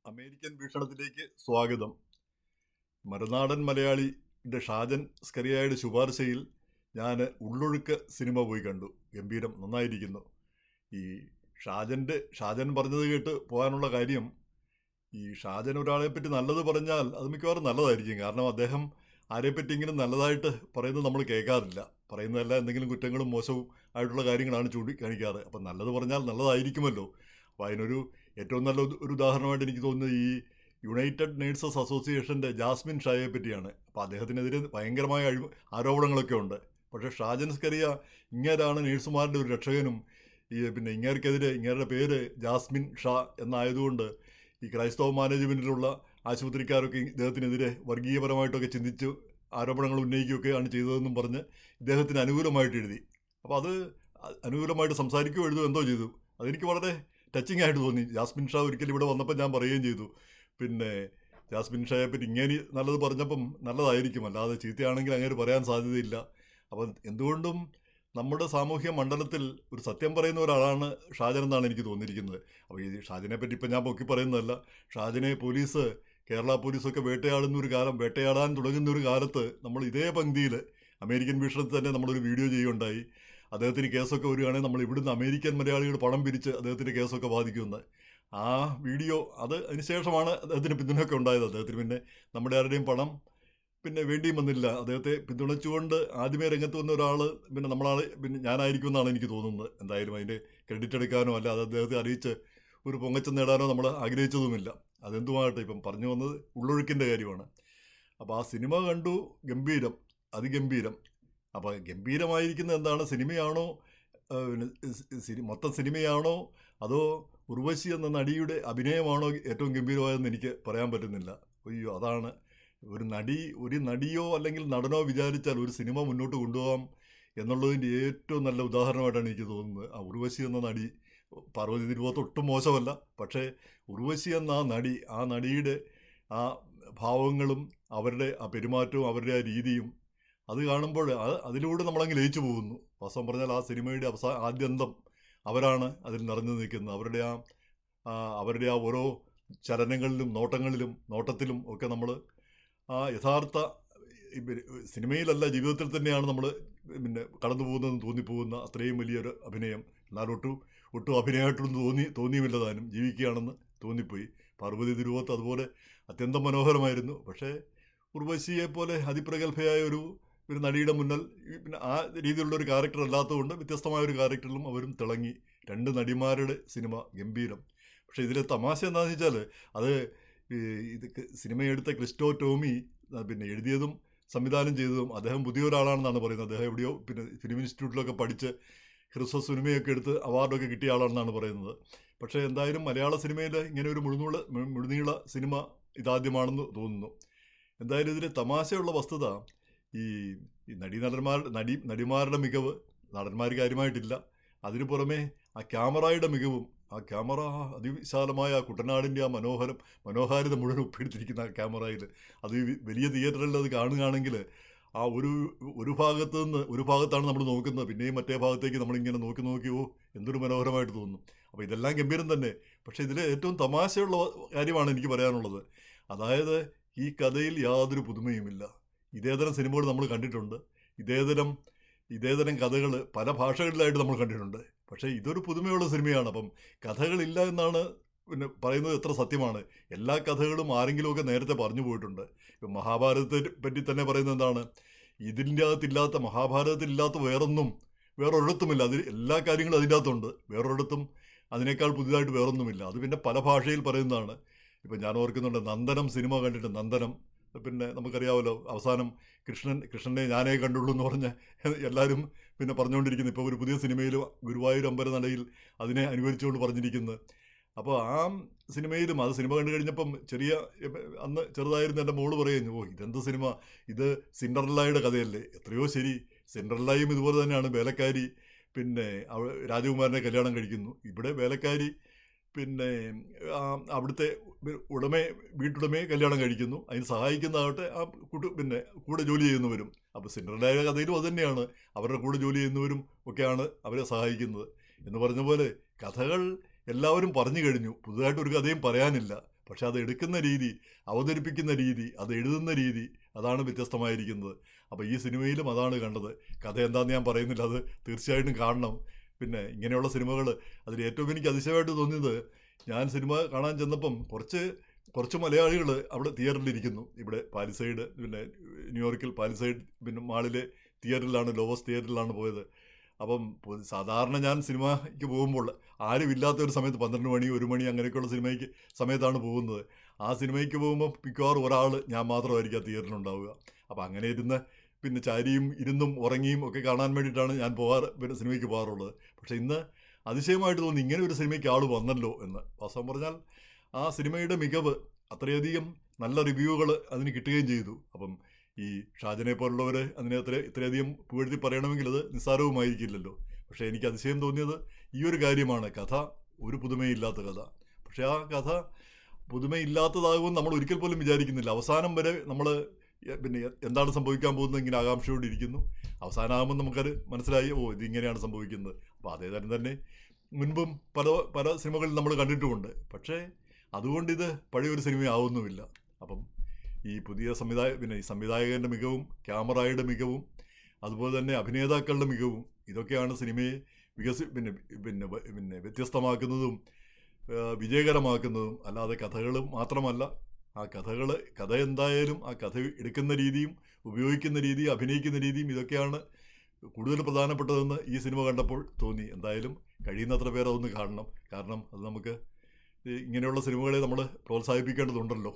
American വീക്ഷണത്തിലേക്ക് സ്വാഗതം. മറുനാടൻ മലയാളിയുടെ ഷാജൻ സ്കറിയയുടെ ശുപാർശയിൽ ഞാൻ ഉള്ളൊഴുക്ക് സിനിമ പോയി കണ്ടു. ഗംഭീരം, നന്നായിരിക്കുന്നു. ഈ ഷാജൻ പറഞ്ഞത് കേട്ട് പോകാനുള്ള കാര്യം, ഈ ഷാജൻ ഒരാളെ പറ്റി നല്ലത് പറഞ്ഞാൽ അത് മിക്കവാറും നല്ലതായിരിക്കും. കാരണം അദ്ദേഹം ആരെപ്പറ്റിയെങ്കിലും നല്ലതായിട്ട് പറയുന്നത് നമ്മൾ കേൾക്കാറില്ല. പറയുന്നതല്ല എന്തെങ്കിലും കുറ്റങ്ങളും മോശവും ആയിട്ടുള്ള കാര്യങ്ങളാണ് ചൂണ്ടിക്കാണിക്കാറ്. അപ്പം നല്ലത് പറഞ്ഞാൽ നല്ലതായിരിക്കുമല്ലോ. അപ്പോൾ അതിനൊരു ഏറ്റവും നല്ല ഒരു ഉദാഹരണമായിട്ട് എനിക്ക് തോന്നുന്നത് ഈ യുണൈറ്റഡ് നേഴ്സസ് അസോസിയേഷൻ്റെ ജാസ്മിൻ ഷായെ പറ്റിയാണ്. അപ്പോൾ അദ്ദേഹത്തിനെതിരെ ഭയങ്കരമായ ആരോപണങ്ങളൊക്കെ ഉണ്ട്. പക്ഷേ ഷാജൻ സ്കറിയ ഇങ്ങേരാണ് നേഴ്സുമാരുടെ ഒരു രക്ഷകനും. പിന്നെ ഇങ്ങേരുടെ പേര് ജാസ്മിൻ ഷാ എന്നായതുകൊണ്ട് ഈ ക്രൈസ്തവ മാനേജ്മെൻറ്റിലുള്ള ആശുപത്രിക്കാരൊക്കെ ഇദ്ദേഹത്തിനെതിരെ വർഗീയപരമായിട്ടൊക്കെ ചിന്തിച്ച് ആരോപണങ്ങൾ ഉന്നയിക്കുകയൊക്കെയാണ് ചെയ്തതെന്നും പറഞ്ഞ് ഇദ്ദേഹത്തിന് അനുകൂലമായിട്ട് എഴുതി. അപ്പോൾ അത് അനുകൂലമായിട്ട് സംസാരിക്കുകയോ എഴുതുകയോ എന്തോ ചെയ്തു. അതെനിക്ക് വളരെ ടച്ചിങ് ആയിട്ട് തോന്നി. ജാസ്മിൻ ഷാ ഒരിക്കലും ഇവിടെ വന്നപ്പോൾ ഞാൻ പറയുകയും ചെയ്തു, പിന്നെ ജാസ്മിൻ ഷായെ പറ്റി ഇങ്ങനെ നല്ലത് പറഞ്ഞപ്പം നല്ലതായിരിക്കും, അല്ലാതെ ചീത്തയാണെങ്കിൽ അങ്ങനെ പറയാൻ സാധ്യതയില്ല. അപ്പം എന്തുകൊണ്ടും നമ്മുടെ സാമൂഹ്യ മണ്ഡലത്തിൽ ഒരു സത്യം പറയുന്ന ഒരാളാണ് ഷാജൻ എന്നാണ് എനിക്ക് തോന്നിയിരിക്കുന്നത്. അപ്പോൾ ഈ ഷാജനെ പറ്റി ഇപ്പം ഞാൻ പൊക്കി പറയുന്നതല്ല. ഷാജനെ കേരള പോലീസൊക്കെ വേട്ടയാടാൻ തുടങ്ങുന്ന ഒരു കാലത്ത് നമ്മൾ ഇതേ പങ്ക്തിയിൽ അമേരിക്കൻ വീക്ഷണത്തിൽ തന്നെ നമ്മളൊരു വീഡിയോ ചെയ്യുകയുണ്ടായി. അദ്ദേഹത്തിന് കേസൊക്കെ വരികയാണെങ്കിൽ നമ്മൾ ഇവിടുന്ന് അമേരിക്കൻ മലയാളികൾ പണം പിരിച്ച് അദ്ദേഹത്തിൻ്റെ കേസൊക്കെ ബാധിക്കുമെന്ന്. ആ വീഡിയോ അതിനുശേഷമാണ് അദ്ദേഹത്തിന് പിന്തുണയൊക്കെ ഉണ്ടായത്. അദ്ദേഹത്തിന് പിന്നെ നമ്മുടെ ആരുടെയും പണം പിന്നെ വേണ്ടിയും വന്നില്ല. അദ്ദേഹത്തെ പിന്തുണച്ചുകൊണ്ട് ആദ്യമേ രംഗത്ത് വന്ന ഒരാൾ പിന്നെ ഞാനായിരിക്കുമെന്നാണ് എനിക്ക് തോന്നുന്നത്. എന്തായാലും അതിൻ്റെ ക്രെഡിറ്റ് എടുക്കാനോ അല്ല അത് അദ്ദേഹത്തെ അറിയിച്ച് ഒരു പൊങ്ങച്ചം നേടാനോ നമ്മൾ ആഗ്രഹിച്ചതുമില്ല. അതെന്തുമാകട്ടെ, ഇപ്പം പറഞ്ഞു വന്നത് ഉള്ളൊഴുക്കിൻ്റെ കാര്യമാണ്. അപ്പോൾ ആ സിനിമ കണ്ടു, ഗംഭീരം, അതിഗംഭീരം. അപ്പോൾ ഗംഭീരമായിരിക്കുന്നത് എന്താണ്? സിനിമയാണോ, മൊത്തം സിനിമയാണോ, അതോ ഉർവശി എന്ന നടിയുടെ അഭിനയമാണോ ഏറ്റവും ഗംഭീരമായതെന്ന് എനിക്ക് പറയാൻ പറ്റുന്നില്ല. അയ്യോ, അതാണ് ഒരു നടിയോ അല്ലെങ്കിൽ നടനോ വിചാരിച്ചാൽ ഒരു സിനിമ മുന്നോട്ട് കൊണ്ടുപോകാം എന്നുള്ളതിൻ്റെ ഏറ്റവും നല്ല ഉദാഹരണമായിട്ടാണ് എനിക്ക് തോന്നുന്നത്. ആ ഉർവശി എന്ന നടി, പാർവതി തിരുവോത്ത് ഒട്ടും മോശമല്ല, പക്ഷേ ഉർവശി എന്ന ആ നടിയുടെ ആ ഭാവങ്ങളും അവരുടെ ആ പെരുമാറ്റവും അവരുടെ ആ രീതിയും അത് കാണുമ്പോൾ അതിലൂടെ നമ്മളങ്ങ് ലയിച്ചു പോകുന്നു. വാസ്തവം പറഞ്ഞാൽ ആ സിനിമയുടെ ആദ്യന്തം അവരാണ് അതിൽ നിറഞ്ഞു നിൽക്കുന്നത്. അവരുടെ ആ ഓരോ ചലനങ്ങളിലും നോട്ടത്തിലും ഒക്കെ നമ്മൾ ആ യഥാർത്ഥ സിനിമയിലല്ല, ജീവിതത്തിൽ തന്നെയാണ് നമ്മൾ പിന്നെ കടന്നു പോകുന്നതെന്ന് തോന്നിപ്പോകുന്ന അത്രയും വലിയൊരു അഭിനയം. എന്നാൽ ഒട്ടും അഭിനയമായിട്ടൊന്നും തോന്നിയുമില്ല, താനും ജീവിക്കുകയാണെന്ന് തോന്നിപ്പോയി. പാർവതി തിരുവോത്ത് അതുപോലെ അത്യന്തം മനോഹരമായിരുന്നു. പക്ഷേ ഉർവശിയെ പോലെ അതിപ്രഗത്ഭയായ ഒരു നടിയുടെ മുന്നിൽ പിന്നെ ആ രീതിയിലുള്ളൊരു ക്യാരക്ടർ അല്ലാത്തതുകൊണ്ട് വ്യത്യസ്തമായൊരു ക്യാരക്ടറിലും അവരും തിളങ്ങി. രണ്ട് നടിമാരുടെ സിനിമ ഗംഭീരം. പക്ഷേ ഇതിലെ തമാശ എന്താണെന്ന് വെച്ചാൽ, അത് ഇത് സിനിമയെടുത്ത ക്രിസ്റ്റോ ടോമി പിന്നെ എഴുതിയതും സംവിധാനം ചെയ്തതും അദ്ദേഹം പുതിയൊരാളാണെന്നാണ് പറയുന്നത്. അദ്ദേഹം എവിടെയോ പിന്നെ ഫിലിം ഇൻസ്റ്റിറ്റ്യൂട്ടിലൊക്കെ പഠിച്ച് ഹ്രസ്വ സിനിമയൊക്കെ എടുത്ത് അവാർഡൊക്കെ കിട്ടിയ ആളാണെന്നാണ് പറയുന്നത്. പക്ഷേ എന്തായാലും മലയാള സിനിമയിൽ ഇങ്ങനെ ഒരു മുഴുനീള സിനിമ ഇതാദ്യമാണെന്ന് തോന്നുന്നു. എന്തായാലും ഇതിൽ തമാശയുള്ള വസ്തുത, ഈ നടിമാരുടെ മികവ്, നടന്മാർ കാര്യമായിട്ടില്ല. അതിനു പുറമെ ആ ക്യാമറയുടെ മികവും, ആ ക്യാമറ അതിവിശാലമായ കുട്ടനാടിൻ്റെ ആ മനോഹാരിത മുഴുവൻ ഒപ്പിയെടുത്തിരിക്കുന്ന ആ ക്യാമറയിൽ, അത് വലിയ തിയേറ്ററിൽ അത് കാണുകയാണെങ്കിൽ ആ ഒരു ഭാഗത്താണ് നമ്മൾ നോക്കുന്നത്, പിന്നെയും മറ്റേ ഭാഗത്തേക്ക് നമ്മളിങ്ങനെ നോക്കിയോ എന്തൊരു മനോഹരമായിട്ട് തോന്നുന്നു. അപ്പോൾ ഇതെല്ലാം ഗംഭീരം തന്നെ. പക്ഷേ ഇതിൽ ഏറ്റവും തമാശയുള്ള കാര്യമാണ് എനിക്ക് പറയാനുള്ളത്. അതായത് ഈ കഥയിൽ യാതൊരു പുതുമയുമില്ല. ഇതേതരം സിനിമകൾ നമ്മൾ കണ്ടിട്ടുണ്ട്, ഇതേതരം കഥകൾ പല ഭാഷകളിലായിട്ട് നമ്മൾ കണ്ടിട്ടുണ്ട്. പക്ഷേ ഇതൊരു പുതുമയുള്ള സിനിമയാണ്. അപ്പം കഥകളില്ല എന്നാണ് പിന്നെ പറയുന്നത് എത്ര സത്യമാണ്. എല്ലാ കഥകളും ആരെങ്കിലുമൊക്കെ നേരത്തെ പറഞ്ഞു പോയിട്ടുണ്ട്. ഇപ്പം മഹാഭാരതത്തെ പറ്റി തന്നെ പറയുന്നത് എന്താണ്? മഹാഭാരതത്തിലില്ലാത്ത വേറൊരിടത്തുമില്ല. എല്ലാ കാര്യങ്ങളും അതിൻ്റെ അകത്തുണ്ട്. വേറൊരിടത്തും അതിനേക്കാൾ പുതിയതായിട്ട് വേറൊന്നുമില്ല. അത് പിന്നെ പല ഭാഷയിൽ പറയുന്നതാണ്. ഇപ്പം ഞാൻ ഓർക്കുന്നുണ്ട്, നന്ദനം സിനിമ കണ്ടിട്ട്, നന്ദനം പിന്നെ നമുക്കറിയാമല്ലോ, അവസാനം കൃഷ്ണനെ ഞാനേ കണ്ടുള്ളൂ എന്ന് പറഞ്ഞ് എല്ലാവരും പിന്നെ പറഞ്ഞുകൊണ്ടിരിക്കുന്നു. ഇപ്പോൾ ഒരു പുതിയ സിനിമയിൽ ഗുരുവായൂർ അമ്പലനടയിൽ അതിനെ അനുകരിച്ചുകൊണ്ട് പറഞ്ഞിരിക്കുന്നത്. അപ്പോൾ ആ സിനിമയിലും അത് സിനിമ കണ്ടു കഴിഞ്ഞപ്പം അന്ന് ചെറുതായിരുന്ന എൻ്റെ മോള് പറയുന്നു, ഇതെന്ത് സിനിമ, ഇത് സിൻഡറെല്ലയുടെ കഥയല്ലേ. എത്രയോ ശരി, സിൻഡറെല്ലയും ഇതുപോലെ തന്നെയാണ്. വേലക്കാരി പിന്നെ രാജകുമാരനെ കല്യാണം കഴിക്കുന്നു. ഇവിടെ വേലക്കാരി പിന്നെ അവിടുത്തെ വീട്ടുടമയെ കല്യാണം കഴിക്കുന്നു. അതിന് സഹായിക്കുന്നതാവട്ടെ ആ പിന്നെ കൂടെ ജോലി ചെയ്യുന്നവരും. അപ്പോൾ സിൻഡറെല്ലയുടെ കഥയിലും അതുതന്നെയാണ്. അവരുടെ കൂടെ ജോലി ചെയ്യുന്നവരും ഒക്കെയാണ് അവരെ സഹായിക്കുന്നത്. എന്ന് പറഞ്ഞ പോലെ കഥകൾ എല്ലാവരും പറഞ്ഞു കഴിഞ്ഞു, പുതുതായിട്ടൊരു കഥയും പറയാനില്ല. പക്ഷെ അത് എടുക്കുന്ന രീതി, അവതരിപ്പിക്കുന്ന രീതി, അത് എഴുതുന്ന രീതി, അതാണ് വ്യത്യസ്തമായിരിക്കുന്നത്. അപ്പോൾ ഈ സിനിമയിലും അതാണ് കണ്ടത്. കഥ എന്താണെന്ന് ഞാൻ പറയുന്നില്ല, അത് തീർച്ചയായിട്ടും കാണണം. പിന്നെ ഇങ്ങനെയുള്ള സിനിമകൾ, അതിൽ ഏറ്റവും എനിക്ക് അതിശയമായിട്ട് തോന്നിയത്, ഞാൻ സിനിമ കാണാൻ ചെന്നപ്പം കുറച്ച് മലയാളികൾ അവിടെ തിയേറ്ററിലിരിക്കുന്നു. ഇവിടെ പാലിസൈഡ്, പിന്നെ ന്യൂയോർക്കിൽ പാലിസൈഡ് പിന്നെ മാളിലെ തിയേറ്ററിലാണ്, ലോവസ് തിയേറ്ററിലാണ് പോയത്. അപ്പം സാധാരണ ഞാൻ സിനിമയ്ക്ക് പോകുമ്പോൾ ആരുമില്ലാത്ത ഒരു സമയത്ത് 12 മണി 1 മണി അങ്ങനെയൊക്കെയുള്ള സിനിമയ്ക്ക് സമയത്താണ് പോകുന്നത്. ആ സിനിമയ്ക്ക് പോകുമ്പോൾ മിക്കവാറും ഒരാൾ, ഞാൻ മാത്രമായിരിക്കും ആ തിയേറ്ററിലുണ്ടാവുക. അപ്പോൾ അങ്ങനെ ഇരുന്ന് പിന്നെ ചാരിയും ഇരുന്നും ഉറങ്ങിയും ഒക്കെ കാണാൻ വേണ്ടിയിട്ടാണ് ഞാൻ പിന്നെ സിനിമയ്ക്ക് പോകാറുള്ളത്. പക്ഷേ ഇന്ന് അതിശയമായിട്ട് തോന്നി, ഇങ്ങനെ ഒരു സിനിമയ്ക്ക് ആൾ വന്നല്ലോ എന്ന്. വാസ്തവം പറഞ്ഞാൽ ആ സിനിമയുടെ മികവ്, അത്രയധികം നല്ല റിവ്യൂകൾ അതിന് കിട്ടുകയും ചെയ്തു. അപ്പം ഈ ഷാജനെ പോലുള്ളവർ അതിനെ ഇത്രയധികം പുകഴ്ത്തി പറയണമെങ്കിൽ അത് നിസ്സാരവുമായിരിക്കില്ലല്ലോ. പക്ഷേ എനിക്ക് അതിശയം തോന്നിയത് ഈ ഒരു കാര്യമാണ്. കഥ ഒരു പുതുമയില്ലാത്ത കഥ. പക്ഷേ ആ കഥ പുതുമയില്ലാത്തതാകുമെന്ന് നമ്മൾ ഒരിക്കൽ പോലും വിചാരിക്കുന്നില്ല. അവസാനം വരെ നമ്മൾ പിന്നെ എന്താണ് സംഭവിക്കാൻ പോകുന്നത് ഇങ്ങനെ ആകാംക്ഷയോടെ ഇരിക്കുന്നു. അവസാനമാകുമ്പോൾ നമുക്കത് മനസ്സിലായി, ഓ ഇതിങ്ങനെയാണ് സംഭവിക്കുന്നത്. അപ്പോൾ അതേ തരം തന്നെ മുൻപും പല സിനിമകളിൽ നമ്മൾ കണ്ടിട്ടുമുണ്ട്. പക്ഷേ അതുകൊണ്ട് ഇത് പഴയൊരു സിനിമയാവുന്നുമില്ല. അപ്പം ഈ പുതിയ പിന്നെ ഈ സംവിധായകൻ്റെ മികവും ക്യാമറയുടെ മികവും അതുപോലെ തന്നെ അഭിനേതാക്കളുടെ മികവും, ഇതൊക്കെയാണ് സിനിമയെ പിന്നെ പിന്നെ പിന്നെ വ്യത്യസ്തമാക്കുന്നതും വിജയകരമാക്കുന്നതും. അല്ലാതെ കഥകൾ മാത്രമല്ല. ആ കഥ എന്തായാലും ആ കഥ എടുക്കുന്ന രീതിയും ഉപയോഗിക്കുന്ന രീതിയും അഭിനയിക്കുന്ന രീതിയും ഇതൊക്കെയാണ് കൂടുതൽ പ്രധാനപ്പെട്ടതെന്ന് ഈ സിനിമ കണ്ടപ്പോൾ തോന്നി. എന്തായാലും കഴിയുന്നത്ര പേർ അതൊന്ന് കാണണം. കാരണം അത് നമുക്ക് ഇങ്ങനെയുള്ള സിനിമകളെ നമ്മൾ പ്രോത്സാഹിപ്പിക്കേണ്ടതുണ്ടല്ലോ.